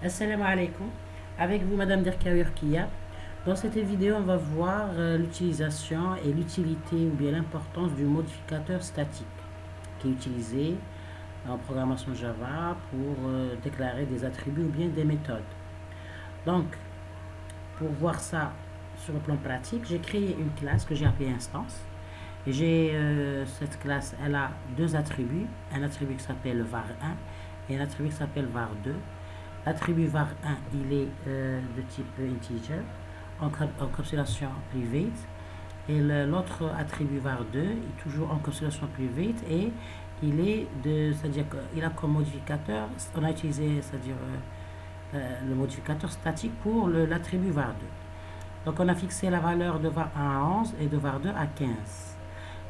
Assalamu alaikum. Avec vous, Madame Derkaoui Kia. Dans cette vidéo, on va voir l'utilisation et l'utilité ou bien l'importance du modificateur statique qui est utilisé en programmation Java pour déclarer des attributs ou bien des méthodes. Donc, pour voir ça sur le plan pratique, j'ai créé une classe que j'ai appelée instance. Et cette classe, elle a deux attributs. Un attribut qui s'appelle var1 et un attribut qui s'appelle var2. L'attribut var1, il est de type integer, encapsulation private. Et l'autre attribut var2 est toujours encapsulation private et c'est-à-dire qu'il a comme modificateur, on a utilisé, c'est-à-dire le modificateur statique pour l'attribut var2. Donc on a fixé la valeur de var1 à 11 et de var2 à 15.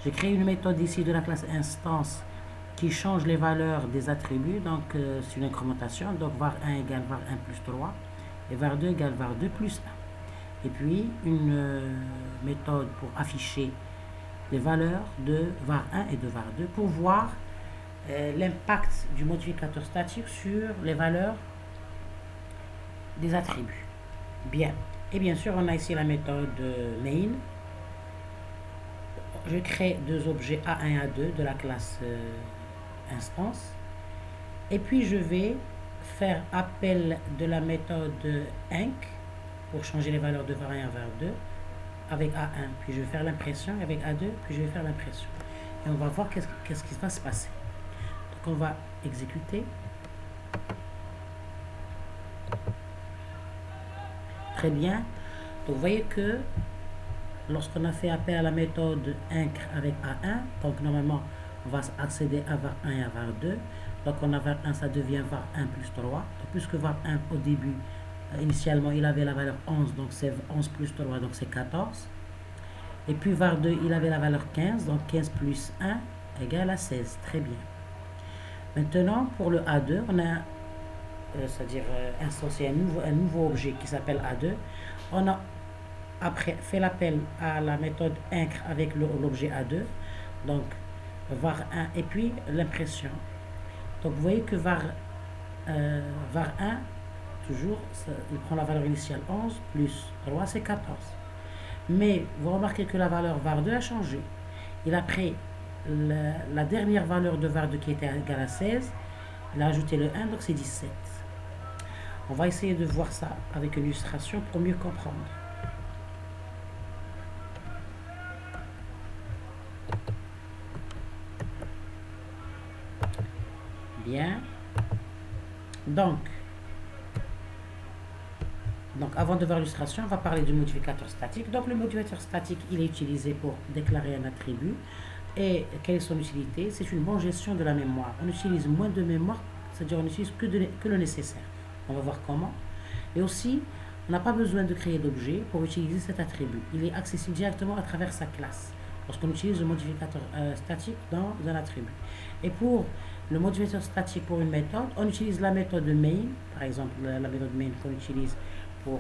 J'ai créé une méthode ici de la classe instance qui change les valeurs des attributs, donc c'est une incrémentation, donc var1 égale var1 plus 3 et var2 égale var2 plus 1. Et puis une méthode pour afficher les valeurs de var1 et de var2 pour voir l'impact du modificateur statique sur les valeurs des attributs. Bien. Et bien sûr, on a ici la méthode main. Je crée deux objets A1 et A2 de la classe instance. Et puis, je vais faire appel de la méthode inc pour changer les valeurs de var1 à var2 avec A1. Puis, je vais faire l'impression avec A2, puis je vais faire l'impression. Et on va voir qu'est-ce qui va se passer. Donc, on va exécuter. Très bien. Donc, vous voyez que lorsqu'on a fait appel à la méthode inc avec A1, donc normalement, on va accéder à var1 et à var2. Donc, on a var1, ça devient var1 plus 3. Donc, puisque var1, au début, initialement, il avait la valeur 11, donc c'est 11 plus 3, donc c'est 14. Et puis, var2, il avait la valeur 15, donc 15 plus 1 égale à 16. Très bien. Maintenant, pour le A2, on a c'est-à-dire instancier un nouveau objet qui s'appelle A2. On a après fait l'appel à la méthode inc avec l'objet A2, donc var1 et puis l'impression. Donc vous voyez que var1 toujours il prend la valeur initiale 11 plus 3 c'est 14. Mais vous remarquez que la valeur var2 a changé. Il a pris la dernière valeur de var2 qui était égale à 16, il a ajouté le 1, donc c'est 17. On va essayer de voir ça avec une illustration pour mieux comprendre. Bien. Donc avant de voir l'illustration, on va parler du modificateur statique. Donc, le modificateur statique, il est utilisé pour déclarer un attribut. Et quelle est son utilité? C'est une bonne gestion de la mémoire. On utilise moins de mémoire, c'est-à-dire on n'utilise que le nécessaire. On va voir comment. Et aussi, on n'a pas besoin de créer d'objet pour utiliser cet attribut. Il est accessible directement à travers sa classe lorsqu'on utilise le modificateur statique dans un attribut. Et pour le modificateur statique pour une méthode, on utilise la méthode main, par exemple la méthode main qu'on utilise pour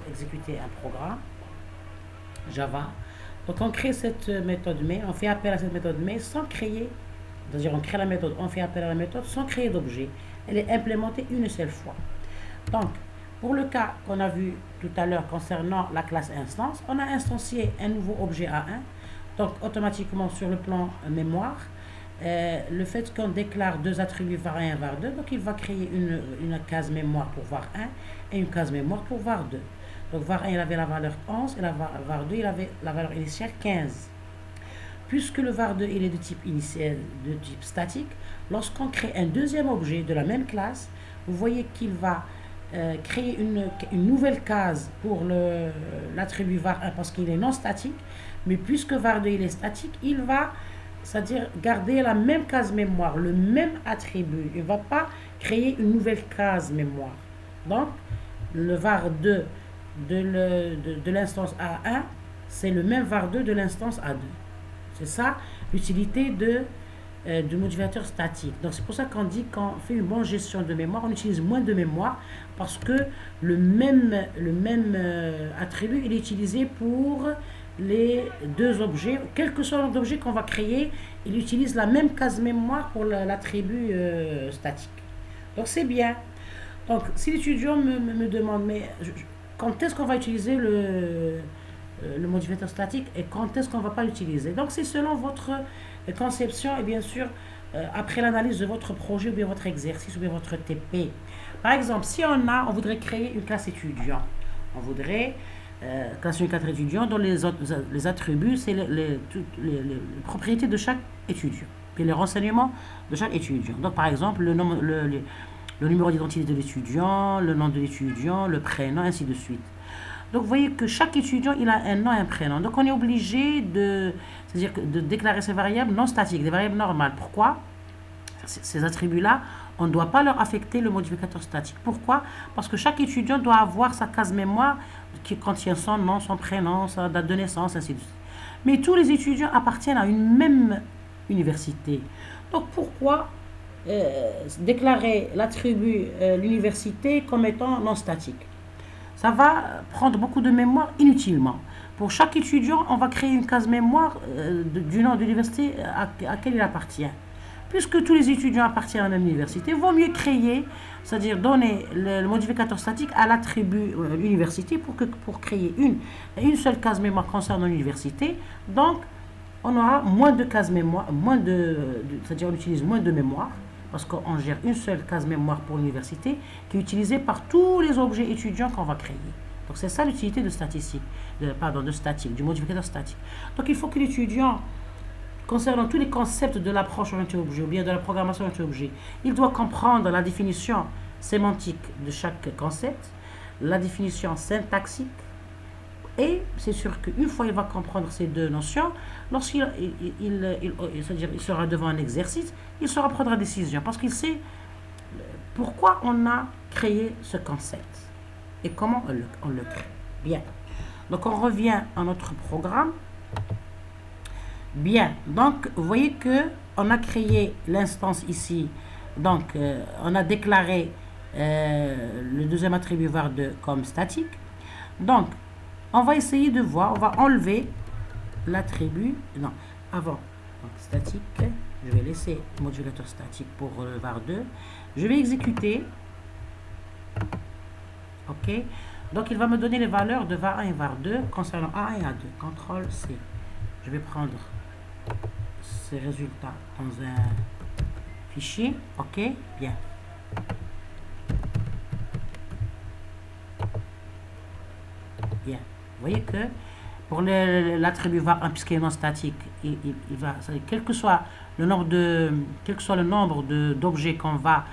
exécuter un programme Java. Donc on crée cette méthode main, on fait appel à cette méthode main sans créer, c'est-à-dire on crée la méthode, on fait appel à la méthode sans créer d'objet. Elle est implémentée une seule fois. Donc, pour le cas qu'on a vu tout à l'heure concernant la classe instance, on a instancié un nouveau objet A1. Donc, automatiquement, sur le plan mémoire, le fait qu'on déclare deux attributs var1 et var2, donc il va créer une case mémoire pour var1 et une case mémoire pour var2. Donc, var1, il avait la valeur 11 et var2, il avait la valeur initiale 15. Puisque le var2 il est de type statique, lorsqu'on crée un deuxième objet de la même classe, vous voyez qu'il va créer une nouvelle case pour l'attribut var1 parce qu'il est non statique, mais puisque var2 il est statique, il va, c'est-à-dire garder la même case mémoire, le même attribut. Il ne va pas créer une nouvelle case mémoire. Donc, le var2 de l'instance A1, c'est le même var2 de l'instance A2. C'est ça l'utilité du modificateur statique. Donc c'est pour ça qu'on dit qu'on fait une bonne gestion de mémoire, on utilise moins de mémoire parce que le même attribut il est utilisé pour les deux objets. Quel que soit l'objet qu'on va créer, il utilise la même case mémoire pour l'attribut statique. Donc c'est bien. Donc, si l'étudiant me demande, mais quand est-ce qu'on va utiliser le modificateur statique et quand est-ce qu'on ne va pas l'utiliser. Donc, c'est selon votre conception et bien sûr, après l'analyse de votre projet ou bien votre exercice ou bien votre TP. Par exemple, si on voudrait créer une classe étudiant, on voudrait classer une classe étudiant dont les attributs, c'est les propriétés de chaque étudiant, puis les renseignements de chaque étudiant. Donc, par exemple, le numéro d'identité de l'étudiant, le nom de l'étudiant, le prénom, ainsi de suite. Donc, vous voyez que chaque étudiant, il a un nom et un prénom. Donc, on est obligé c'est-à-dire de déclarer ces variables non statiques, des variables normales. Pourquoi? Ces attributs-là, on ne doit pas leur affecter le modificateur statique. Pourquoi? Parce que chaque étudiant doit avoir sa case mémoire qui contient son nom, son prénom, sa date de naissance, ainsi de suite. Mais tous les étudiants appartiennent à une même université. Donc, pourquoi déclarer l'attribut l'université comme étant non statique? Ça va prendre beaucoup de mémoire inutilement. Pour chaque étudiant, on va créer une case mémoire du nom de l'université à laquelle il appartient. Puisque tous les étudiants appartiennent à la même université, il vaut mieux créer, c'est-à-dire donner le modificateur statique à l'attribut université pour créer une seule case mémoire concernant l'université. Donc, on aura moins de cases mémoire, c'est-à-dire on utilise moins de mémoire, parce qu'on gère une seule case mémoire pour l'université qui est utilisée par tous les objets étudiants qu'on va créer. Donc c'est ça l'utilité de statique, du modificateur statique. Donc il faut que l'étudiant, concernant tous les concepts de l'approche orientée-objet ou bien de la programmation orientée-objet, il doit comprendre la définition sémantique de chaque concept, la définition syntaxique, et c'est sûr qu'une fois il va comprendre ces deux notions, lorsqu'il c'est-à-dire il sera devant un exercice, il saura prendre la décision parce qu'il sait pourquoi on a créé ce concept et comment on le crée. Bien. Donc on revient à notre programme. Bien. Donc vous voyez que on a créé l'instance ici. Donc on a déclaré le deuxième attribut var2 comme statique. Donc on va essayer de voir, on va enlever l'attribut, non, avant, donc statique, je vais laisser le modulateur statique pour var2, je vais exécuter, ok, donc il va me donner les valeurs de var1 et var2 concernant A1 et A2, CTRL C, je vais prendre ces résultats dans un fichier, ok, bien. Bien. Vous voyez que pour l'attribut var1, puisqu'il est non statique, il va, quel que soit le nombre d'objets qu'on va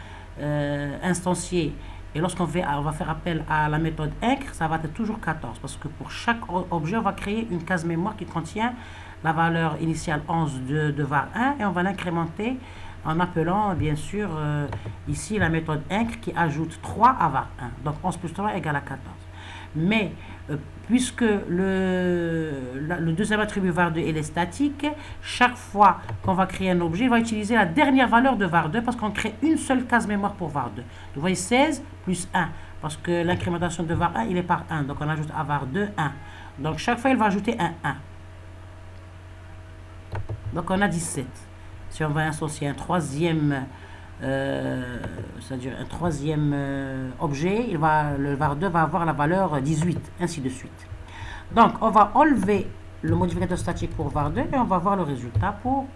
instancier, et lorsqu'on va faire appel à la méthode incr, ça va être toujours 14, parce que pour chaque objet, on va créer une case mémoire qui contient la valeur initiale 11 de var1, et on va l'incrémenter en appelant, bien sûr, ici la méthode incr qui ajoute 3 à var1. Donc 11 plus 3 égale à 14. Mais puisque le deuxième attribut var2 est statique, chaque fois qu'on va créer un objet, il va utiliser la dernière valeur de var2 parce qu'on crée une seule case mémoire pour var2. Vous voyez 16 plus 1 parce que l'incrémentation de var1 il est par 1. Donc on ajoute à var2 1. Donc chaque fois il va ajouter un 1. Donc on a 17. Si on va associer un troisième c'est-à-dire un troisième objet, le var2 va avoir la valeur 18, ainsi de suite. Donc, on va enlever le modificateur statique pour var2 et on va voir le résultat pour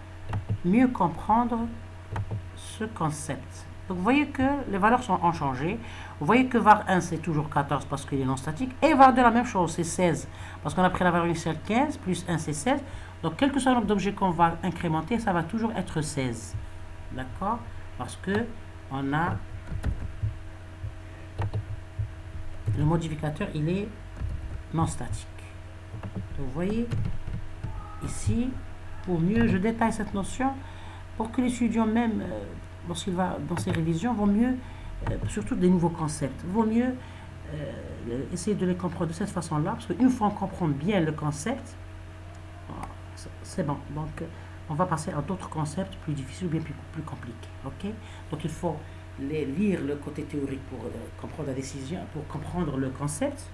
mieux comprendre ce concept. Donc, vous voyez que les valeurs ont changé. Vous voyez que var1 c'est toujours 14 parce qu'il est non statique et var2 la même chose, c'est 16 parce qu'on a pris la valeur initiale 15 plus 1 c'est 16. Donc, quel que soit le nombre d'objets qu'on va incrémenter, ça va toujours être 16. D'accord? Parce que on a le modificateur, il est non statique. Donc, vous voyez ici, pour mieux, je détaille cette notion pour que l'étudiant même, lorsqu'il va dans ses révisions, vaut mieux, surtout des nouveaux concepts, vaut mieux essayer de les comprendre de cette façon-là, parce qu'une fois on comprend bien le concept, c'est bon. Donc, on va passer à d'autres concepts plus difficiles ou bien plus compliqués. Ok? Donc il faut lire le côté théorique pour comprendre la décision, pour comprendre le concept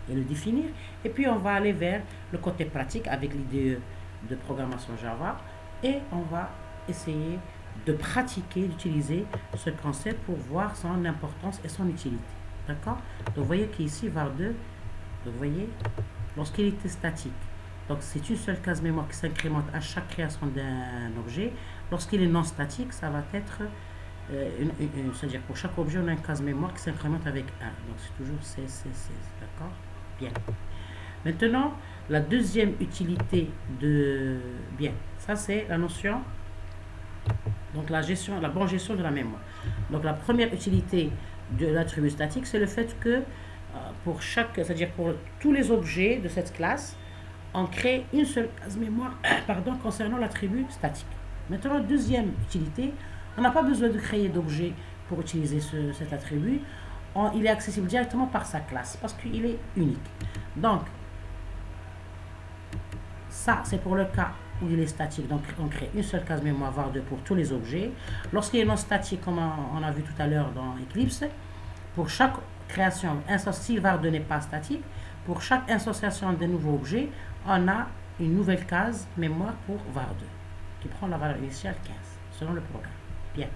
et le définir. Et puis on va aller vers le côté pratique avec l'IDE de programmation Java et on va essayer de pratiquer, d'utiliser ce concept pour voir son importance et son utilité. D'accord? Donc, vous voyez qu'ici, var2, vous voyez, lorsqu'il était statique, donc c'est une seule case mémoire qui s'incrémente à chaque création d'un objet. Lorsqu'il est non statique, ça va être, c'est-à-dire pour chaque objet, on a une case mémoire qui s'incrémente avec 1. Donc, c'est toujours C. D'accord? Bien. Maintenant, la deuxième utilité de... Bien, ça c'est la notion, donc la bonne gestion de la mémoire. Donc la première utilité de l'attribut statique, c'est le fait que pour c'est-à-dire pour tous les objets de cette classe, on crée une seule case mémoire concernant l'attribut statique. Maintenant, deuxième utilité, on n'a pas besoin de créer d'objet pour utiliser cet attribut. Il est accessible directement par sa classe parce qu'il est unique. Donc, ça, c'est pour le cas où il est statique. Donc, on crée une seule case mémoire var2 pour tous les objets. Lorsqu'il est non statique, comme on a vu tout à l'heure dans Eclipse, pour chaque création, si var2 n'est pas statique, pour chaque association de nouveaux objets, on a une nouvelle case mémoire pour var2 qui prend la valeur initiale 15 selon le programme. Bien.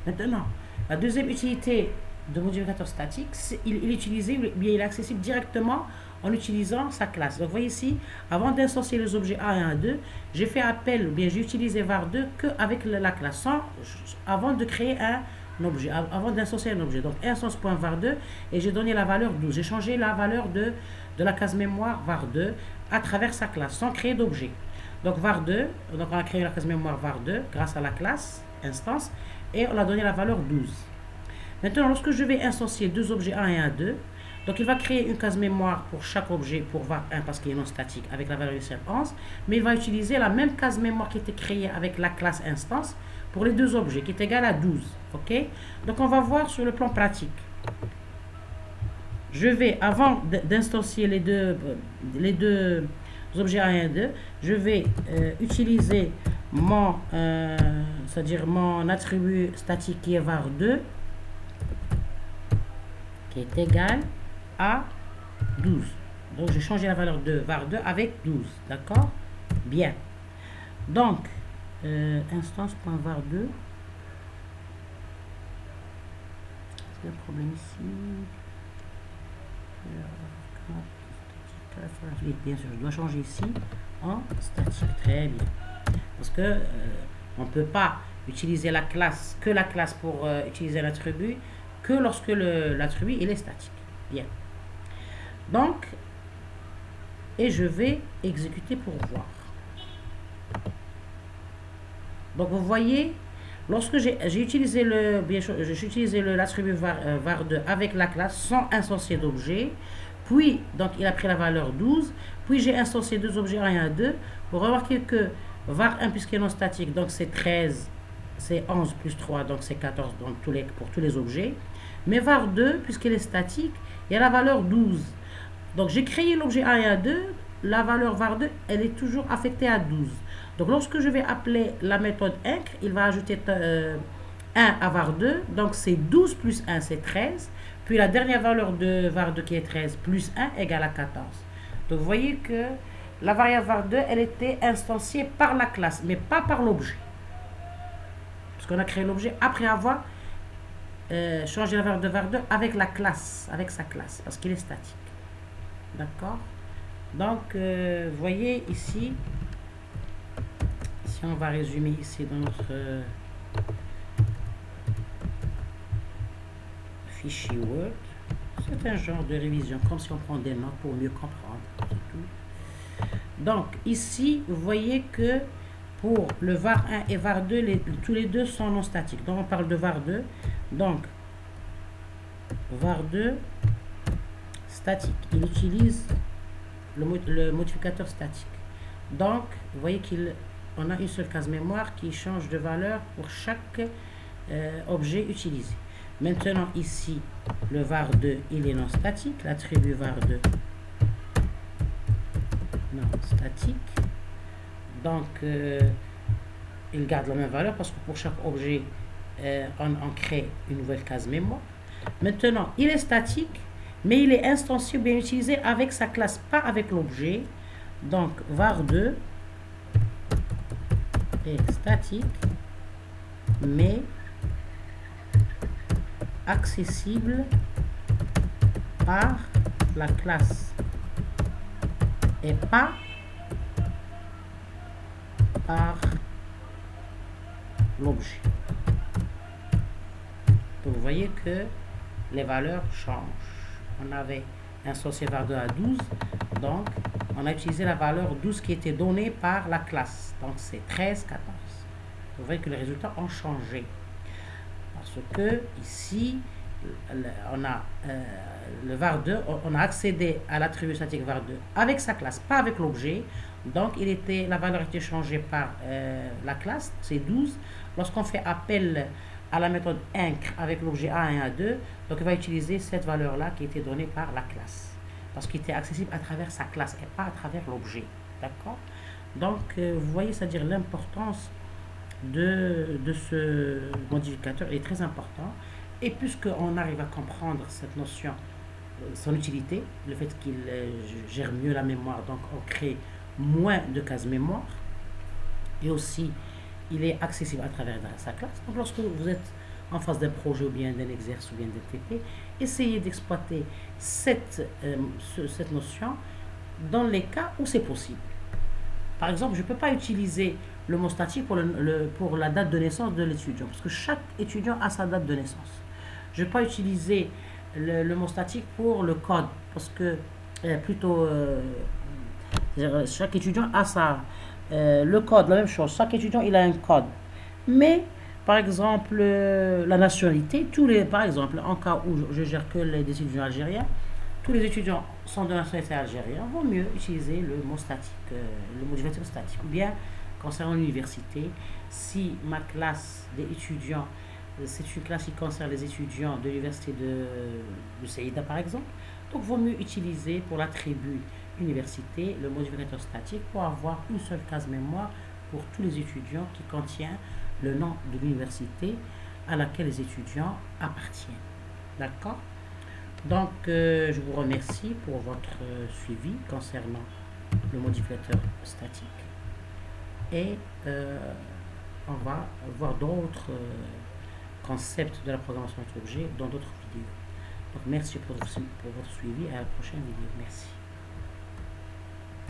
Maintenant, la deuxième utilité de modificateur statique, il est accessible directement en utilisant sa classe. Donc, vous voyez ici, avant d'associer les objets A et A2, j'ai fait appel, ou bien j'ai utilisé var2 qu'avec la classe, avant de créer un objet, avant d'associer un objet. Donc, instance.var2, et j'ai donné la valeur 12. J'ai changé la valeur de la case mémoire var2 à travers sa classe, sans créer d'objet. Donc, var2, donc on a créé la case mémoire var2 grâce à la classe instance, et on a donné la valeur 12. Maintenant, lorsque je vais instancier deux objets A et A2, donc il va créer une case mémoire pour chaque objet pour var1 parce qu'il est non statique avec la valeur initiale 11, mais il va utiliser la même case mémoire qui était créée avec la classe instance pour les deux objets qui est égale à 12. Ok? Donc on va voir sur le plan pratique. Je vais, avant d'instancier les deux objets A et A2, je vais utiliser c'est-à-dire mon attribut statique qui est var2 qui est égal à 12. Donc, j'ai changé la valeur de var2 avec 12. D'accord? Bien. Donc, instance.var2. C'est le problème ici. Oui, bien sûr, je dois changer ici en statique. Très bien. Parce que on ne peut pas utiliser la classe pour utiliser l'attribut que lorsque l'attribut il est statique. Bien. Donc, et je vais exécuter pour voir. Donc, vous voyez, lorsque j'ai utilisé l'attribut var2 avec la classe sans instancier d'objet, puis, donc, il a pris la valeur 12, puis j'ai instancié deux objets A et A2, vous remarquez que var1, puisqu'il est non statique, donc c'est 13, c'est 11 plus 3, donc c'est 14 donc pour tous les objets. Mais var2, puisqu'il est statique, il y a la valeur 12. Donc, j'ai créé l'objet A et A2, la valeur var2, elle est toujours affectée à 12. Donc, lorsque je vais appeler la méthode inc, il va ajouter 1 à var2, donc c'est 12 plus 1, c'est 13. Puis la dernière valeur de var2 qui est 13 plus 1 égale à 14. Donc, vous voyez que la variable var2, elle était instanciée par la classe, mais pas par l'objet. Parce qu'on a créé l'objet après avoir changé la valeur de var2 avec la classe, avec sa classe, parce qu'il est statique. D'accord? Donc, vous voyez ici, si on va résumer ici dans notre fichier Word, c'est un genre de révision, comme si on prend des notes pour mieux comprendre. Donc, ici, vous voyez que pour le var1 et var2, tous les deux sont non statiques. Donc, on parle de var2. Donc, var2 statique. Il utilise le modificateur statique. Donc, vous voyez qu'on a une seule case mémoire qui change de valeur pour chaque objet utilisé. Maintenant, ici, le var2, il est non statique. L'attribut var2, non statique. Donc, il garde la même valeur parce que pour chaque objet, on crée une nouvelle case mémoire. Maintenant, il est statique, mais il est instancié ou bien utilisé avec sa classe, pas avec l'objet. Donc, var2 est statique mais accessible par la classe et pas par l'objet. Donc vous voyez que les valeurs changent. On avait un associé var2 à 12, donc on a utilisé la valeur 12 qui était donnée par la classe. Donc c'est 13, 14. Vous voyez que les résultats ont changé. Parce que ici, on a le var2, on a accédé à l'attribut statique var2 avec sa classe, pas avec l'objet. Donc la valeur était changée par la classe, c'est 12. Lorsqu'on fait appel à la méthode incr avec l'objet A1 et A2, donc il va utiliser cette valeur-là qui était donnée par la classe. Parce qu'il était accessible à travers sa classe et pas à travers l'objet. D'accord? Donc vous voyez, c'est-à-dire l'importance de ce modificateur est très important. Et puisqu'on arrive à comprendre cette notion, son utilité, le fait qu'il gère mieux la mémoire, donc on crée moins de cases mémoire, et aussi il est accessible à travers sa classe. Donc lorsque vous êtes en face d'un projet ou bien d'un exercice ou bien d'un TP, essayez d'exploiter cette notion dans les cas où c'est possible. Par exemple, je ne peux pas utiliser le mot statique pour la date de naissance de l'étudiant, parce que chaque étudiant a sa date de naissance. Je ne vais pas utiliser le mot statique pour le code, parce que chaque étudiant a le code, la même chose. Chaque étudiant, il a un code. Mais, par exemple, la nationalité, par exemple, en cas où je gère que les étudiants algériens, tous les étudiants sont de nationalité algérienne, vaut mieux utiliser le mot statique, le modificateur statique. Ou bien, concernant l'université, si ma classe des étudiants, c'est une classe qui concerne les étudiants de l'université de Saïda, par exemple, donc vaut mieux utiliser pour l'attribut université le modificateur statique pour avoir une seule case mémoire pour tous les étudiants qui contient le nom de l'université à laquelle les étudiants appartiennent. D'accord? Donc, je vous remercie pour votre suivi concernant le modificateur statique. Et on va voir d'autres concepts de la programmation objet dans d'autres vidéos. Donc, merci pour votre suivi et à la prochaine vidéo. Merci.